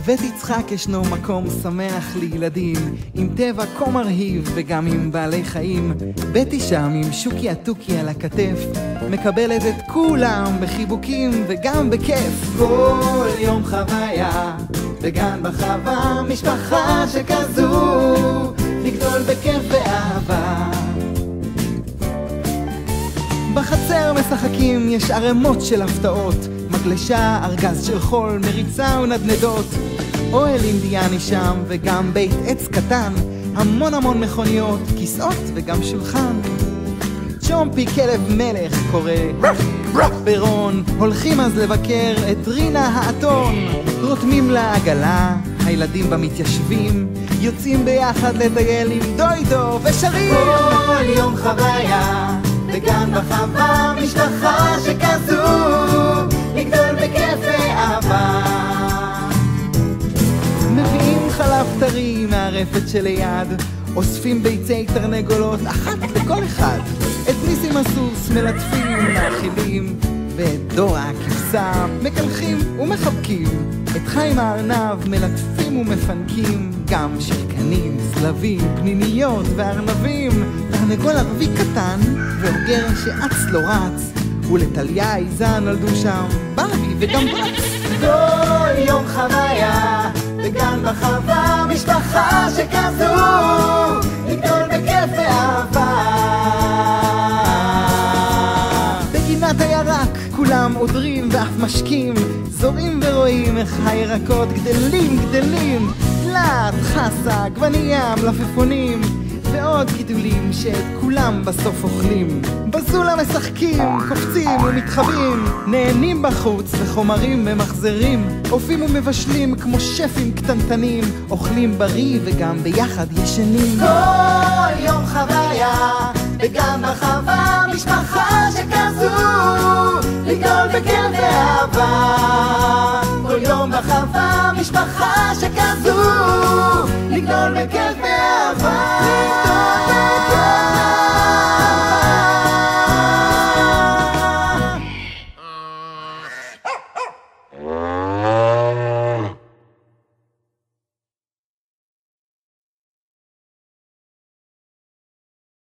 בבית יצחק ישנו מקום שמח לילדים, עם טבע כה מרהיב וגם עם בעלי חיים. בטי שם עם שוקי הטוקי על הכתף, מקבלת את כולם בחיבוקים וגם בכיף. כל יום חוויה בגן בחווה, משפחה שכזו, לגדול בכיף ואהבה. בחצר משחקים, יש ערמות של הפתעות, מגלשה, ארגז של חול, מריצה ונדנדות. אוהל אינדיאני שם וגם בית עץ קטן, המון המון מכוניות, כיסאות וגם שולחן. צ'ומפי כלב מלך קורא ברון, הולכים אז לבקר את רינה האתון. רותמים לעגלה, הילדים במתיישבים, יוצאים ביחד לטייל עם דוידו ושרים. כל יום חוויה בגן בחווה, משפחה שכזו, לגדול בכיף ואהבה. מביאים חלב טרי מהרפת שליד, אוספים ביצי תרנגולות אחת לכל אחד. את ניסים הסוס מלטפים ומאכילים, ואת דורה הכבשה מקלחים ומחבקים. את חיים הארנב מלטפים ומפנקים, גם שרקנים, סלבים, פניניות וארנבים. תרנגול ערבי קטן ואוגר שאץ לא רץ, ולטליה איזה נולדו שם ברבי וגם ברץ. כל יום חוויה בגן בחווה, משפחה שכזו, לגדול בכיף ואהבה. בגינת הירק כולם עודרים ואף משקים, זורים ורואים איך הירקות גדלים גדלים. תלת, חסה, גווניה, מלפפונים ועוד גידולים שאת כולם בסוף אוכלים. בזולה משחקים, קופצים ומתחבאים, נהנים בחוץ וחומרים ממחזרים. אופים ומבשלים כמו שפים קטנטנים, אוכלים בריא וגם ביחד ישנים. כל יום חוויה בגן בחווה, משפחה שכזו, לגדול בכיף ואהבה. כל יום בחווה, משפחה שכזו, לגדול בכיף